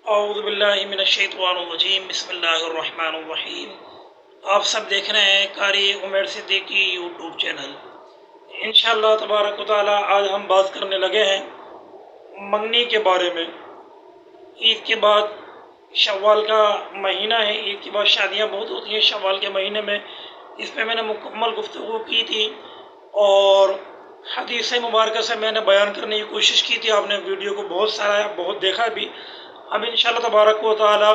اعوذ باللہ من الشیطان الرجیم بسم اللہ الرحمن الرحیم۔ آپ سب دیکھ رہے ہیں قاری عمیر صدیقی یوٹیوب چینل۔ انشاءاللہ تبارک و تعالی آج ہم بات کرنے لگے ہیں منگنی کے بارے میں۔ عید کے بعد شوال کا مہینہ ہے، عید کے بعد شادیاں بہت ہوتی ہیں شوال کے مہینے میں۔ اس پہ میں نے مکمل گفتگو کی تھی اور حدیث مبارکہ سے میں نے بیان کرنے کی کوشش کی تھی۔ آپ نے ویڈیو کو بہت سراہا، بہت دیکھا بھی۔ اب انشاءاللہ تبارک و تعالی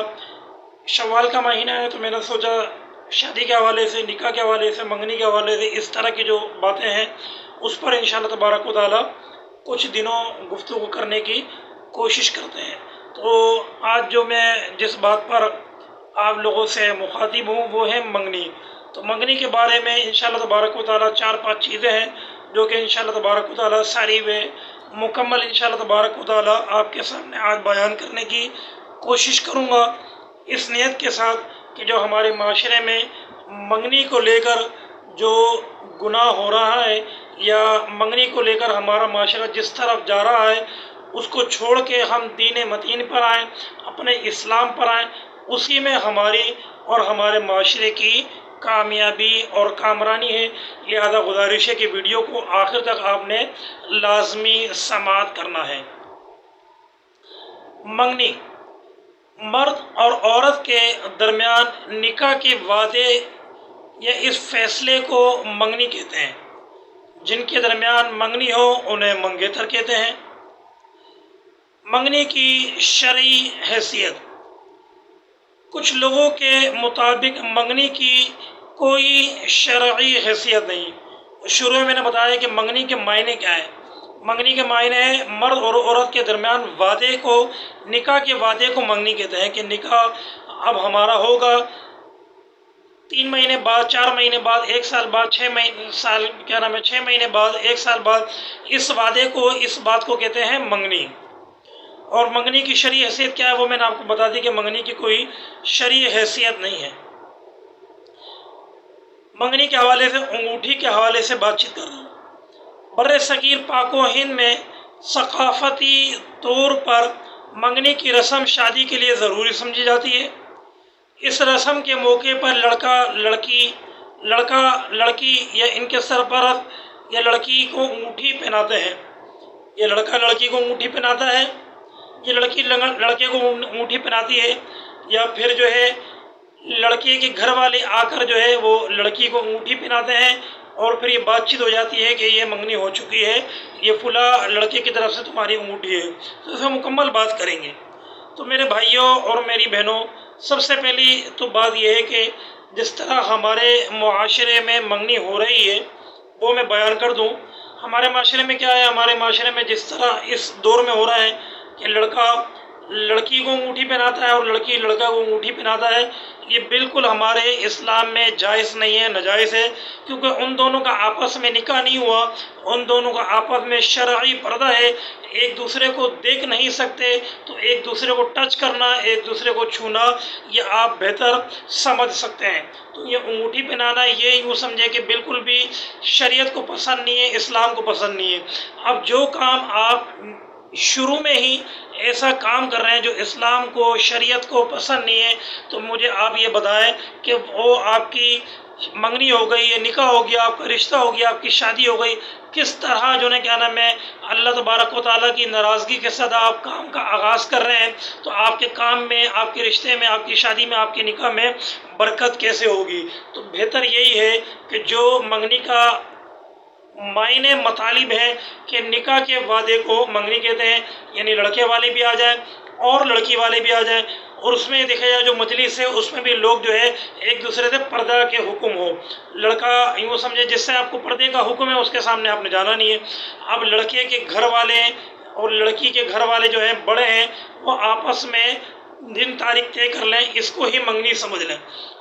شوال کا مہینہ ہے تو میں نے سوچا شادی کے حوالے سے، نکاح کے حوالے سے، منگنی کے حوالے سے، اس طرح کی جو باتیں ہیں اس پر انشاءاللہ تبارک و تعالی کچھ دنوں گفتگو کرنے کی کوشش کرتے ہیں۔ تو آج جو میں جس بات پر آپ لوگوں سے مخاطب ہوں وہ ہے منگنی۔ تو منگنی کے بارے میں انشاءاللہ تبارک و تعالی 4-5 چیزیں ہیں جو کہ انشاءاللہ تبارک و تعالی ساری مکمل انشاءاللہ تبارک و تعالی آپ کے سامنے آج بیان کرنے کی کوشش کروں گا، اس نیت کے ساتھ کہ جو ہمارے معاشرے میں منگنی کو لے کر جو گناہ ہو رہا ہے یا منگنی کو لے کر ہمارا معاشرہ جس طرف جا رہا ہے اس کو چھوڑ کے ہم دین متین پر آئیں، اپنے اسلام پر آئیں، اسی میں ہماری اور ہمارے معاشرے کی کامیابی اور کامرانی ہے۔ لہذا گزارش ہے کہ ویڈیو کو آخر تک آپ نے لازمی سماعت کرنا ہے۔ منگنی مرد اور عورت کے درمیان نکاح کے وعدے یا اس فیصلے کو منگنی کہتے ہیں۔ جن کے درمیان منگنی ہو انہیں منگیتر کہتے ہیں۔ منگنی کی شرعی حیثیت: کچھ لوگوں کے مطابق منگنی کی کوئی شرعی حیثیت نہیں۔ شروع میں نے بتایا کہ منگنی کے معنی کیا ہے۔ منگنی کے معنی ہے مرد اور عورت کے درمیان وعدے کو، نکاح کے وعدے کو منگنی کہتے ہیں کہ نکاح اب ہمارا ہوگا 3 مہینے بعد، 4 مہینے بعد، 1 سال بعد، 6 مہینے بعد، 1 سال بعد۔ اس وعدے کو، اس بات کو کہتے ہیں منگنی۔ اور منگنی کی شرعی حیثیت کیا ہے وہ میں نے آپ کو بتا دی کہ منگنی کی کوئی شرعی حیثیت نہیں ہے۔ منگنی کے حوالے سے، انگوٹھی کے حوالے سے بات چیت کر رہا ہوں۔ بر صغیر پاک و ہند میں ثقافتی طور پر منگنی کی رسم شادی کے لیے ضروری سمجھی جاتی ہے۔ اس رسم کے موقع پر لڑکا لڑکی یا ان کے سرپرست یا لڑکی کو انگوٹھی پہناتے ہیں۔ یہ لڑکا لڑکی کو انگوٹھی پہناتا ہے، یہ لڑکی لڑکے کو انگوٹھی پہناتی ہے، یا پھر جو ہے لڑکے کے گھر والے آ کر جو ہے وہ لڑکی کو انگوٹھی پہناتے ہیں اور پھر یہ بات چیت ہو جاتی ہے کہ یہ منگنی ہو چکی ہے، یہ فلاں لڑکے کی طرف سے تمہاری انگوٹھی ہے۔ تو اس میں مکمل بات کریں گے۔ تو میرے بھائیوں اور میری بہنوں، سب سے پہلی تو بات یہ ہے کہ جس طرح ہمارے معاشرے میں منگنی ہو رہی ہے وہ میں بیان کر دوں۔ ہمارے معاشرے میں کیا ہے، ہمارے معاشرے میں جس طرح اس دور میں ہو رہا ہے کہ لڑکا لڑکی کو انگوٹھی پہناتا ہے اور لڑکی لڑکا کو انگوٹھی پہناتا ہے، یہ بالکل ہمارے اسلام میں جائز نہیں ہے، ناجائز ہے، کیونکہ ان دونوں کا آپس میں نکاح نہیں ہوا، ان دونوں کا آپس میں شرعی پردہ ہے، ایک دوسرے کو دیکھ نہیں سکتے، تو ایک دوسرے کو ٹچ کرنا، ایک دوسرے کو چھونا، یہ آپ بہتر سمجھ سکتے ہیں۔ تو یہ انگوٹھی پہنانا، یہ یوں سمجھے کہ بالکل بھی شریعت کو پسند نہیں ہے، اسلام کو پسند نہیں ہے۔ اب جو کام آپ شروع میں ہی ایسا کام کر رہے ہیں جو اسلام کو، شریعت کو پسند نہیں ہے، تو مجھے آپ یہ بتائیں کہ وہ آپ کی منگنی ہو گئی، یہ نکاح ہو گیا، آپ کا رشتہ ہو گیا، آپ کی شادی ہو گئی، کس طرح جو ہے کیا نام ہے اللہ تبارک و تعالیٰ کی ناراضگی کے ساتھ آپ کام کا آغاز کر رہے ہیں، تو آپ کے کام میں، آپ کے رشتے میں، آپ کی شادی میں، آپ کے نکاح میں برکت کیسے ہوگی؟ تو بہتر یہی ہے کہ جو منگنی کا معنی مطالب ہے کہ نکاح کے وعدے کو منگنی کہتے ہیں، یعنی لڑکے والے بھی آ جائیں اور لڑکی والے بھی آ جائیں، اور اس میں دیکھا جائے جو مجلس ہے اس میں بھی لوگ جو ہے ایک دوسرے سے پردہ کے حکم ہو۔ لڑکا یوں سمجھے جس سے آپ کو پردے کا حکم ہے اس کے سامنے آپ نے جانا نہیں ہے۔ اب لڑکے کے گھر والے اور لڑکی کے گھر والے جو ہیں بڑے ہیں، وہ آپس میں دن تاریخ طے کر لیں، اس کو ہی منگنی سمجھ لیں،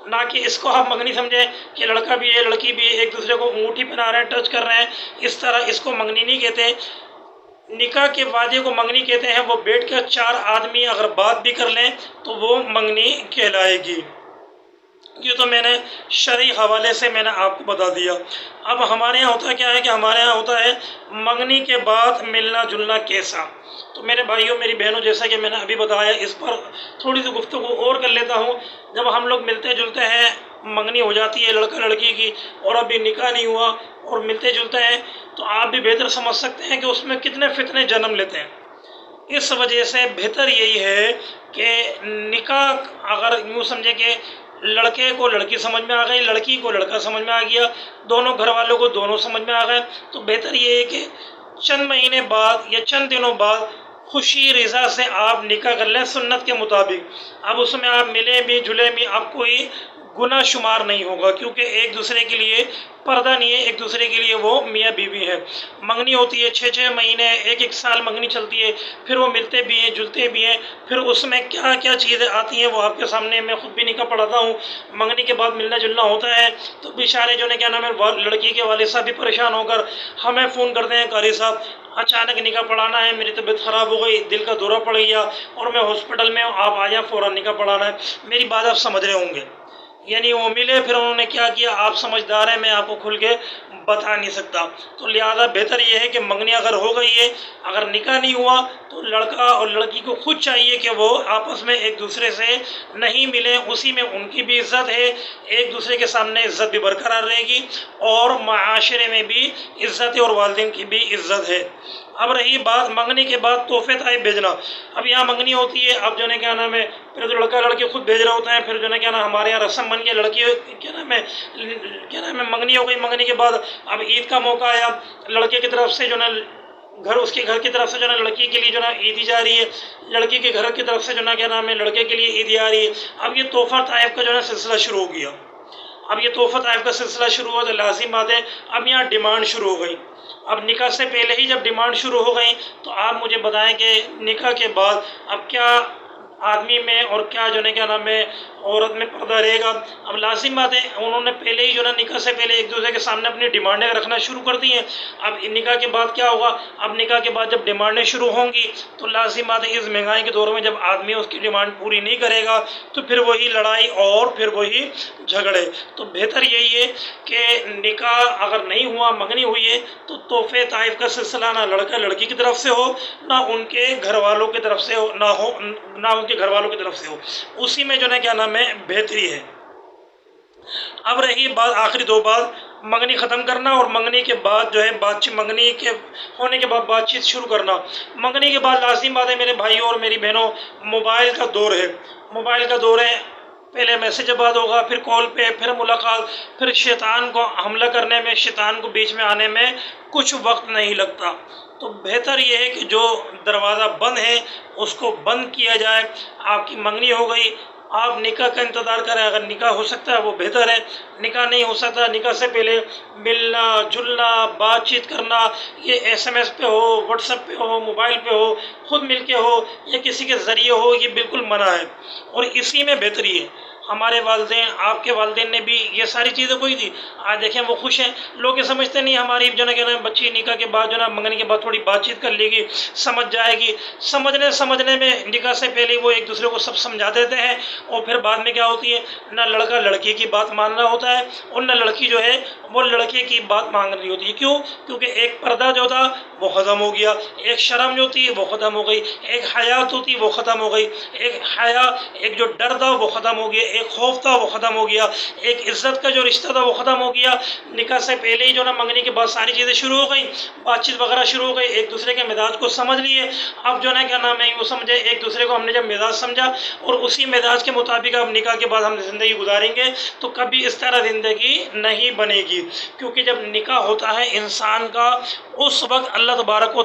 نہ کہ اس کو آپ منگنی سمجھیں کہ لڑکا بھی ہے لڑکی بھی ہے ایک دوسرے کو انگوٹھی پہنا رہے ہیں، ٹچ کر رہے ہیں، اس طرح اس کو منگنی نہیں کہتے۔ نکاح کے وعدے کو منگنی کہتے ہیں، وہ بیٹھ کر 4 آدمی اگر بات بھی کر لیں تو وہ منگنی کہلائے گی۔ یہ تو میں نے شرعی حوالے سے میں نے آپ کو بتا دیا۔ اب ہمارے یہاں ہوتا کیا ہے کہ ہمارے یہاں ہوتا ہے منگنی کے بعد ملنا جلنا کیسا۔ تو میرے بھائیوں میری بہنوں، جیسا کہ میں نے ابھی بتایا، اس پر تھوڑی سی گفتگو اور کر لیتا ہوں۔ جب ہم لوگ ملتے جلتے ہیں، منگنی ہو جاتی ہے لڑکا لڑکی کی اور ابھی نکاح نہیں ہوا اور ملتے جلتے ہیں، تو آپ بھی بہتر سمجھ سکتے ہیں کہ اس میں کتنے فتنے جنم لیتے ہیں۔ اس وجہ سے بہتر یہی ہے کہ نکاح، اگر یوں سمجھے کہ لڑکے کو لڑکی سمجھ میں آ گئی، لڑکی کو لڑکا سمجھ میں آ گیا، دونوں گھر والوں کو دونوں سمجھ میں آ گئے، تو بہتر یہ ہے کہ چند مہینے بعد یا چند دنوں بعد خوشی رضا سے آپ نکاح کر لیں سنت کے مطابق۔ اب اس میں آپ ملے بھی جلے بھی، آپ کوئی گناہ شمار نہیں ہوگا، کیونکہ ایک دوسرے کے لیے پردہ نہیں ہے، ایک دوسرے کے لیے وہ میاں بیوی ہے۔ منگنی ہوتی ہے 6 مہینے، 1 سال منگنی چلتی ہے، پھر وہ ملتے بھی ہیں جلتے بھی ہیں، پھر اس میں کیا کیا چیزیں آتی ہیں وہ آپ کے سامنے میں خود بھی نکاح پڑھاتا ہوں۔ منگنی کے بعد ملنا جلنا ہوتا ہے تو بیچارے جو نے کیا نام ہے لڑکی کے والد صاحب بھی پریشان ہو کر ہمیں فون کرتے ہیں، قاری صاحب اچانک نکاح پڑھانا ہے، میری طبیعت خراب ہو گئی، دل کا دورہ پڑ گیا اور میں ہاسپٹل میں ہوں، آپ آ جائیں، فوراً نکاح پڑھانا ہے۔ میری بات آپ سمجھ رہے ہوں گے، یعنی وہ ملے پھر انہوں نے کیا کیا، آپ سمجھدار ہیں، میں آپ کو کھل کے بتا نہیں سکتا۔ تو لہذا بہتر یہ ہے کہ منگنی اگر ہو گئی ہے، اگر نکاح نہیں ہوا، تو لڑکا اور لڑکی کو خود چاہیے کہ وہ آپس میں ایک دوسرے سے نہیں ملیں، اسی میں ان کی بھی عزت ہے، ایک دوسرے کے سامنے عزت بھی برقرار رہے گی اور معاشرے میں بھی عزت ہے اور والدین کی بھی عزت ہے۔ اب رہی بات منگنی کے بعد تحفے تحائف بھیجنا۔ اب یہاں منگنی ہوتی ہے، اب جو ہے کیا نام ہے پھر تو لڑکا لڑکی خود بھیج رہے ہوتے ہیں، پھر جو ہے کیا نام ہمارے یہاں رسم بن گیا، لڑکی کیا نام ہے منگنی ہو گئی، منگنی کے بعد اب عید کا موقع آیا، لڑکے کی طرف سے جو ہے اس کے گھر کی طرف سے جو ہے لڑکی کے لیے جو ہے عیدی جا رہی ہے، لڑکی کے گھر کی طرف سے جو ہے کیا نام ہے لڑکے کے لیے عیدی آ رہی ہے۔ اب یہ تحفہ تحائف کا جو ہے سلسلہ شروع ہو گیا۔ اب یہ تحفہ تحائف کا سلسلہ شروع ہوا تو لازم بات ہے اب یہاں ڈیمانڈ شروع ہو گئی۔ اب نکاح سے پہلے ہی جب ڈیمانڈ شروع ہو گئی تو آپ مجھے بتائیں کہ نکاح کے بعد اب کیا آدمی میں اور کیا جو ہے کیا نام ہے عورت میں پردہ رہے گا۔ اب لازم بات ہے انہوں نے پہلے ہی جو ہے نکاح سے پہلے ایک دوسرے کے سامنے اپنی ڈیمانڈیں رکھنا شروع کر دی ہیں۔ اب نکاح کے بعد کیا ہوگا، اب نکاح کے بعد جب ڈیمانڈیں شروع ہوں گی تو لازم بات ہے اس مہنگائی کے دور میں جب آدمی اس کی ڈیمانڈ پوری نہیں کرے گا تو پھر وہی لڑائی اور پھر وہی جھگڑے۔ تو بہتر یہی ہے کہ نکاح اگر نہیں ہوا، منگنی ہوئی ہے، تو تحفے تحائف کا سلسلہ نہ لڑکا لڑکی کی طرف سے ہو، نہ ان کے گھر والوں کی طرف سے ہو، نہ ان کے گھر والوں کی طرف سے ہو، اسی میں جو ہے کیا نام ہے بہتری ہے۔ اب رہی بات آخری دو بات، منگنی ختم کرنا اور منگنی کے بعد جو ہے منگنی کے ہونے کے بعد بات چیت شروع کرنا۔ منگنی کے بعد لازم بات ہے میرے بھائیوں اور میری بہنوں، موبائل کا دور ہے۔ موبائل کا دور ہے، پہلے میسج بعد ہوگا، پھر کال پہ، پھر ملاقات، پھر شیطان کو حملہ کرنے میں، شیطان کو بیچ میں آنے میں کچھ وقت نہیں لگتا۔ تو بہتر یہ ہے کہ جو دروازہ بند ہے اس کو بند کیا جائے۔ آپ کی منگنی ہو گئی، آپ نکاح کا انتظار کریں، اگر نکاح ہو سکتا ہے وہ بہتر ہے، نکاح نہیں ہو سکتا نکاح سے پہلے ملنا جلنا بات چیت کرنا، یہ SMS پہ ہو، واٹس ایپ پہ ہو، موبائل پہ ہو، خود مل کے ہو یا کسی کے ذریعے ہو، یہ بالکل منع ہے اور اسی میں بہتری ہے۔ ہمارے والدین، آپ کے والدین نے بھی یہ ساری چیزیں کوئی تھی، آج دیکھیں وہ خوش ہیں۔ لوگ یہ سمجھتے نہیں ہماری جو ہے بچی نکاح کے بعد جو ہے منگنی کے بعد تھوڑی بات چیت کر لے گی، سمجھ جائے گی، سمجھنے میں نکاح سے پہلے وہ ایک دوسرے کو سب سمجھا دیتے ہیں اور پھر بعد میں کیا ہوتی ہے، نہ لڑکا لڑکی کی بات ماننا ہوتا ہے اور نہ لڑکی جو ہے وہ لڑکے کی بات مان رہی ہوتی ہے۔ کیوں؟ کیونکہ ایک پردہ جو تھا وہ ختم ہو گیا، ایک شرم جو تھی وہ ختم ہو گئی، ایک حیات ہوتی وہ ختم ہو گئی، ایک حیا، ایک جو ڈر تھا وہ ختم ہو گیا، ایک خوف تھا وہ ختم ہو گیا، ایک عزت کا جو رشتہ تھا وہ ختم ہو گیا۔ نکاح سے پہلے ہی جو نا منگنی کے بعد ساری چیزیں شروع ہو گئیں، بات چیت وغیرہ شروع ہو گئی، ایک دوسرے کے مزاج کو سمجھ لیے۔ اب جو ہے کیا نام ہے وہ سمجھے ایک دوسرے کو، ہم نے جب مزاج سمجھا اور اسی مزاج کے مطابق اب نکاح کے بعد ہم زندگی گزاریں گے تو کبھی اس طرح زندگی نہیں بنے گی، کیونکہ جب نکاح ہوتا ہے انسان کا اس وقت اللہ تبارک و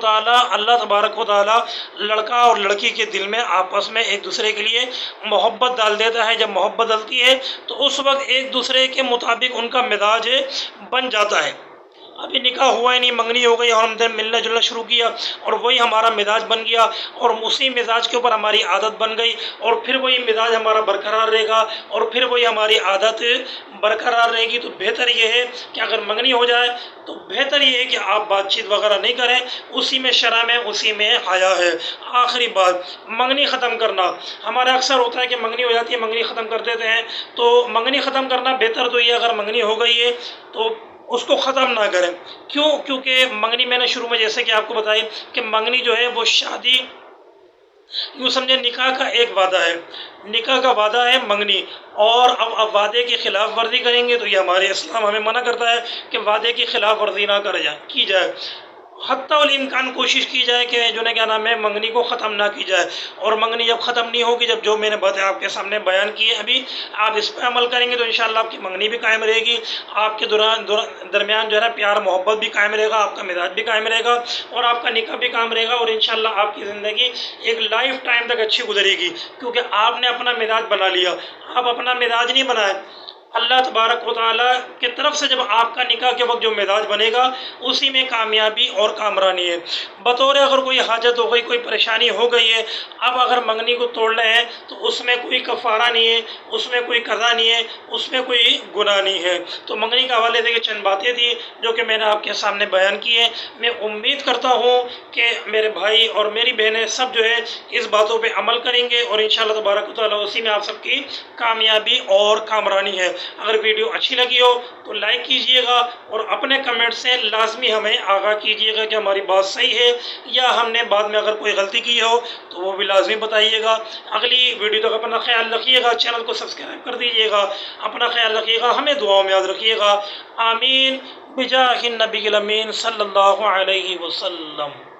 تعالیٰ لڑکا اور لڑکی کے دل میں آپس میں ایک دوسرے کے لیے محبت ڈال دیتا ہے۔ جب محبت ڈلتی ہے تو اس وقت ایک دوسرے کے مطابق ان کا مزاج بن جاتا ہے۔ ابھی نکاح ہوا ہی نہیں، منگنی ہو گئی اور ہم دن ملنا جلنا شروع کیا اور وہی ہمارا مزاج بن گیا اور اسی مزاج کے اوپر ہماری عادت بن گئی اور پھر وہی مزاج ہمارا برقرار رہے گا اور پھر وہی ہماری عادت برقرار رہے گی، تو بہتر یہ ہے کہ اگر منگنی ہو جائے تو بہتر یہ ہے کہ آپ بات چیت وغیرہ نہیں کریں، اسی میں شرم ہے، اسی میں حیا ہے۔ آخری بات، منگنی ختم کرنا۔ ہمارا اکثر ہوتا ہے کہ منگنی ہو جاتی ہے، منگنی ختم کر دیتے ہیں، تو منگنی ختم کرنا بہتر تو یہ اگر منگنی ہو گئی ہے تو اس کو ختم نہ کریں۔ کیوں؟ کیونکہ منگنی میں نے شروع میں جیسے کہ آپ کو بتائی کہ منگنی جو ہے وہ شادی، یوں سمجھے نکاح کا ایک وعدہ ہے، نکاح کا وعدہ ہے منگنی، اور اب وعدے کی خلاف ورزی کریں گے تو یہ ہمارے اسلام ہمیں منع کرتا ہے کہ وعدے کی خلاف ورزی نہ کی جائے۔ حتیٰ الامکان کوشش کی جائے کہ جو ہے کیا نام ہے منگنی کو ختم نہ کی جائے، اور منگنی جب ختم نہیں ہوگی، جب جو میں نے باتیں آپ کے سامنے بیان کی ہیں ابھی آپ اس پہ عمل کریں گے تو انشاءاللہ آپ کی منگنی بھی قائم رہے گی، آپ کے درمیان جو ہے نا پیار محبت بھی قائم رہے گا، آپ کا مزاج بھی قائم رہے گا اور آپ کا نکاح بھی قائم رہے گا، اور انشاءاللہ آپ کی زندگی ایک لائف ٹائم تک اچھی گزرے گی، کیونکہ آپ نے اپنا مزاج بنا لیا۔ آپ اپنا مزاج نہیں بنائے، اللہ تبارک و تعالیٰ کی طرف سے جب آپ کا نکاح کے وقت جو مزاج بنے گا اسی میں کامیابی اور کامرانی ہے۔ بطور اگر کوئی حاجت ہو گئی، کوئی پریشانی ہو گئی ہے، اب اگر منگنی کو توڑ رہے ہیں تو اس میں کوئی کفارہ نہیں ہے، اس میں کوئی قضا نہیں ہے، اس میں کوئی گناہ نہیں ہے۔ تو منگنی کے حوالے سے یہ چند باتیں تھیں جو کہ میں نے آپ کے سامنے بیان کی ہیں۔ میں امید کرتا ہوں کہ میرے بھائی اور میری بہنیں سب جو ہے اس باتوں پہ عمل کریں گے اور انشاءاللہ تبارک و تعالیٰ اسی میں آپ سب کی کامیابی اور کامرانی ہے۔ اگر ویڈیو اچھی لگی ہو تو لائک کیجئے گا اور اپنے کمنٹ سے لازمی ہمیں آگاہ کیجئے گا کہ ہماری بات صحیح ہے یا ہم نے بعد میں اگر کوئی غلطی کی ہو تو وہ بھی لازمی بتائیے گا۔ اگلی ویڈیو تک اپنا خیال رکھیے گا، چینل کو سبسکرائب کر دیجئے گا، اپنا خیال رکھیے گا، ہمیں دعاؤں میں یاد رکھیے گا۔ آمین بجاہ النبی الامین صلی اللہ علیہ وسلم۔